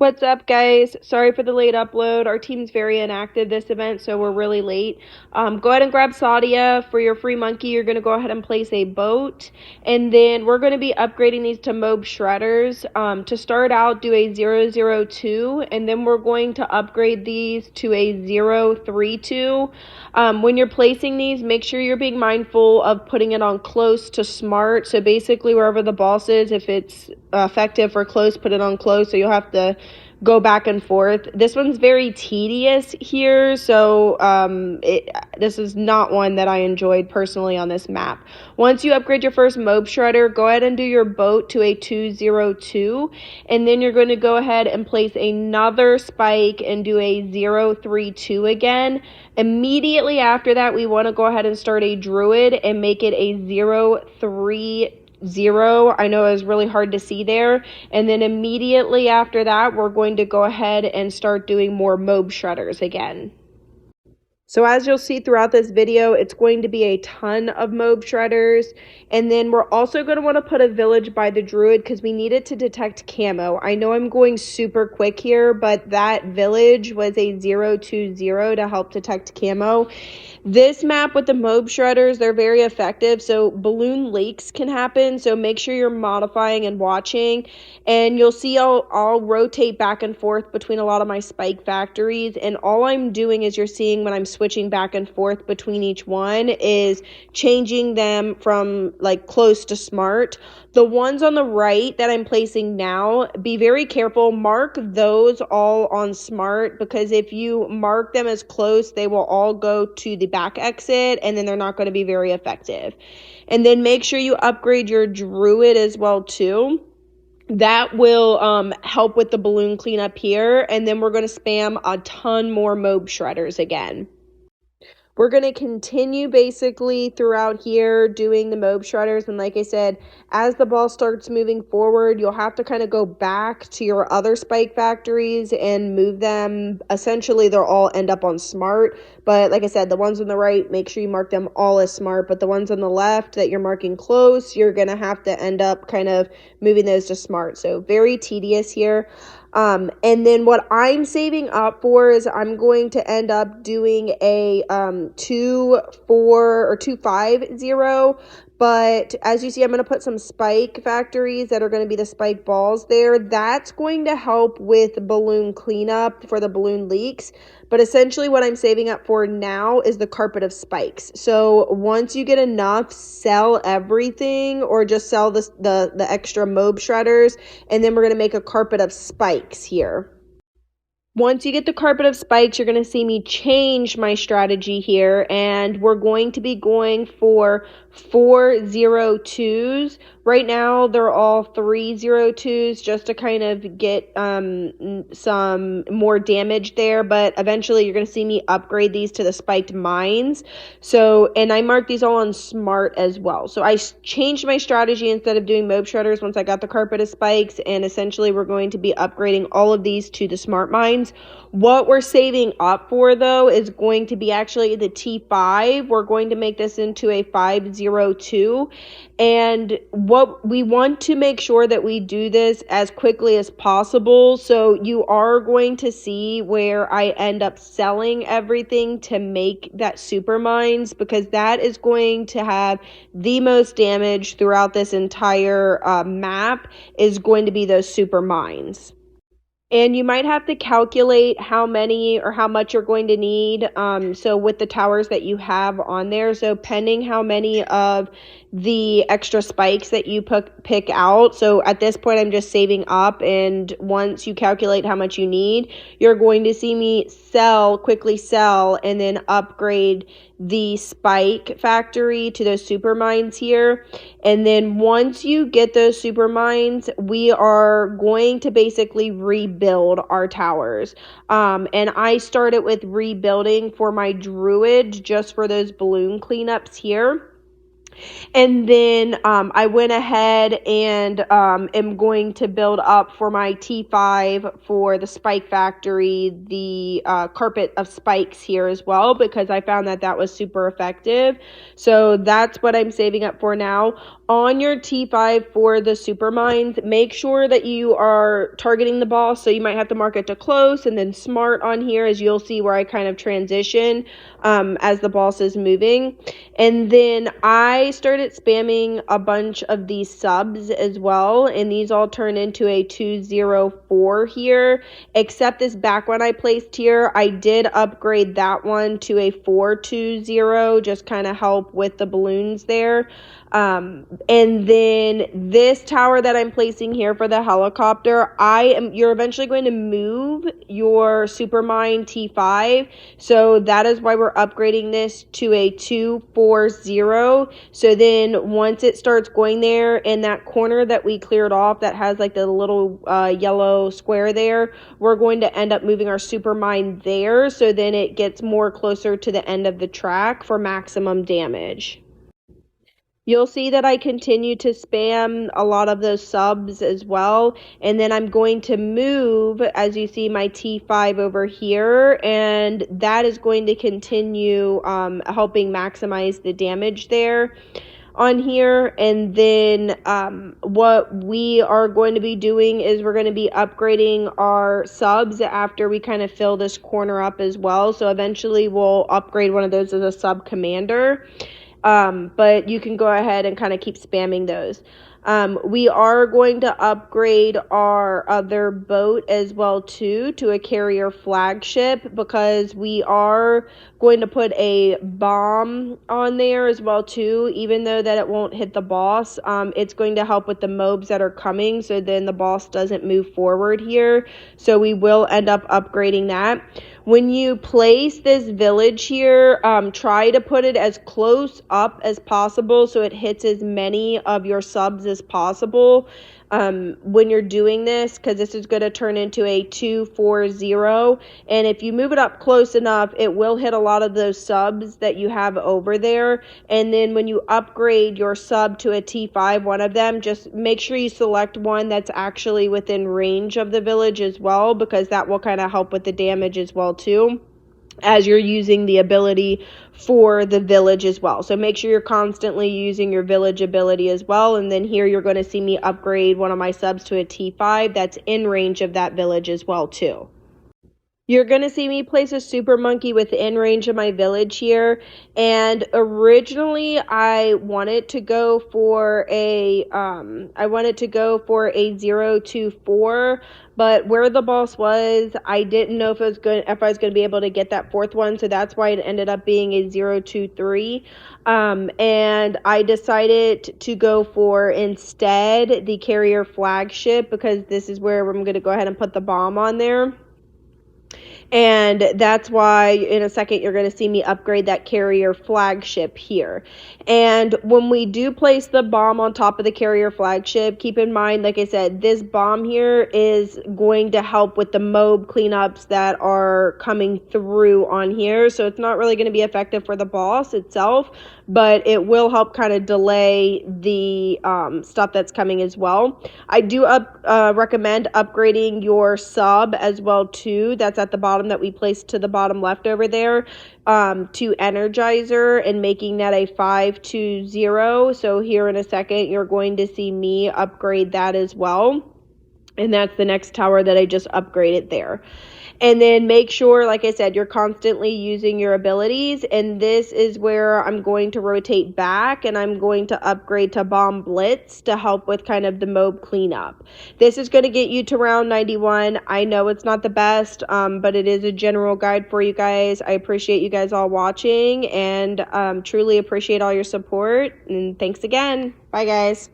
What's up, guys? Sorry for the late upload. Our team's very inactive this event, so we're really late. Go ahead and grab Sadia for your free monkey. You're going to go ahead and place a boat, and then we're going to be upgrading these to Mob Shredders. To start out, do a 002, and then we're going to upgrade these to a 032. When you're placing these, make sure you're being mindful of putting it on close to smart. So basically, wherever the boss is, if it's effective for close, put it on close, so you'll have to go back and forth. This one's very tedious here, so this is not one that I enjoyed personally on this map. Once you upgrade your first Mob Shredder, go ahead and do your boat to a 202, and then you're going to go ahead and place another spike and do a 032 again. Immediately after that, we want to go ahead and start a Druid and make it a 030. I know it was really hard to see there. And then immediately after that, we're going to go ahead and start doing more Mob Shredders again. So as you'll see throughout this video, it's going to be a ton of Mob Shredders. And then we're also going to want to put a village by the Druid because we need it to detect camo. I know I'm going super quick here, but that village was a 020 to help detect camo. This map with the Mob Shredders, they're very effective, so balloon leaks can happen, so make sure you're modifying and watching. And you'll see I'll rotate back and forth between a lot of my spike factories, and all I'm doing is you're seeing when I'm switching back and forth between each one is changing them from like close to smart. The ones on the right that I'm placing now, be very careful. Mark those all on smart, because if you mark them as close, they will all go to the back exit, and then they're not going to be very effective. And then make sure you upgrade your Druid as well too. That will help with the balloon cleanup here, and then we're going to spam a ton more Mob Shredders again. We're going to continue basically throughout here doing the Mob Shredders, and like I said, as the ball starts moving forward, you'll have to kind of go back to your other spike factories and move them. Essentially, they'll all end up on smart, but like I said, the ones on the right, make sure you mark them all as smart, but the ones on the left that you're marking close, you're going to have to end up kind of moving those to smart. So very tedious here. And then what I'm saving up for is I'm going to end up doing a 2-4 or 2-5-0. But as you see, I'm going to put some spike factories that are going to be the spike balls there. That's going to help with balloon cleanup for the balloon leaks. But essentially what I'm saving up for now is the carpet of spikes. So once you get enough, sell everything or just sell the extra Mob Shredders. And then we're going to make a carpet of spikes here. Once you get the carpet of spikes, you're going to see me change my strategy here, and we're going to be going for 402s. Right now, they're all 302s just to kind of get some more damage there, but eventually you're going to see me upgrade these to the spiked mines. So, and I marked these all on smart as well. So I changed my strategy instead of doing Mob Shredders once I got the carpet of spikes, and essentially we're going to be upgrading all of these to the smart mines. What we're saving up for, though, is going to be actually the T5. We're going to make this into a 502. And what we want to make sure that we do this as quickly as possible. So you are going to see where I end up selling everything to make that super mines, because that is going to have the most damage throughout this entire map, is going to be those super mines. And you might have to calculate how many or how much you're going to need. So with the towers that you have on there, so pending how many of the extra spikes that you pick out. So at this point, I'm just saving up. And once you calculate how much you need, you're going to see me quickly sell, and then upgrade the spike factory to those super mines here. And then once you get those super mines, we are going to basically rebuild our towers. And I started with rebuilding for my Druid just for those balloon cleanups here. And then I went ahead and am going to build up for my T5 for the Spike Factory, the carpet of spikes here as well, because I found that that was super effective. So that's what I'm saving up for now. On your T5 for the super mines, make sure that you are targeting the boss. So you might have to mark it to close and then smart on here, as you'll see where I kind of transition as the boss is moving. And then I started spamming a bunch of these subs as well, and these all turn into a 204 here, except this back one I placed here, I did upgrade that one to a 420, just kind of help with the balloons there. And then this tower that I'm placing here for the helicopter, you're eventually going to move your Supermine T5. So that is why we're upgrading this to a 240. So then once it starts going there in that corner that we cleared off that has like the little yellow square there, we're going to end up moving our Supermine there. So then it gets more closer to the end of the track for maximum damage. You'll see that I continue to spam a lot of those subs as well. And then I'm going to move, as you see, my T5 over here. And that is going to continue helping maximize the damage there on here. And then what we are going to be doing is we're going to be upgrading our subs after we kind of fill this corner up as well. So eventually we'll upgrade one of those as a sub commander. But you can go ahead and kind of keep spamming those. We are going to upgrade our other boat as well too to a carrier flagship, because we are going to put a bomb on there as well too. Even though that it won't hit the boss, it's going to help with the mobs that are coming, so then the boss doesn't move forward here. So we will end up upgrading that. When you place this village here, try to put it as close up as possible so it hits as many of your subs as possible when you're doing this, because this is going to turn into a 240. And if you move it up close enough, it will hit a lot of those subs that you have over there. And then when you upgrade your sub to a T5, one of them, just make sure you select one that's actually within range of the village as well, because that will kind of help with the damage as well too, as you're using the ability for the village as well. So make sure you're constantly using your village ability as well. And then here you're going to see me upgrade one of my subs to a T5 that's in range of that village as well too. You're going to see me place a super monkey within range of my village here. And originally I wanted to go for a 024, but where the boss was, I didn't know if I was going to be able to get that fourth one, so that's why it ended up being a 023. And I decided to go for instead the carrier flagship, because this is where I'm going to go ahead and put the bomb on there. And that's why in a second you're going to see me upgrade that carrier flagship here. And when we do place the bomb on top of the carrier flagship, keep in mind, like I said, this bomb here is going to help with the mob cleanups that are coming through on here. So it's not really going to be effective for the boss itself, but it will help kind of delay the stuff that's coming as well. I do recommend upgrading your sub as well too. That's at the bottom, that we placed to the bottom left over there, to Energizer, and making that a 520. So here in a second you're going to see me upgrade that as well. And that's the next tower that I just upgraded there. And then make sure, like I said, you're constantly using your abilities. And this is where I'm going to rotate back, and I'm going to upgrade to Bomb Blitz to help with kind of the mob cleanup. This is going to get you to round 91. I know it's not the best, but it is a general guide for you guys. I appreciate you guys all watching, and truly appreciate all your support. And thanks again. Bye, guys.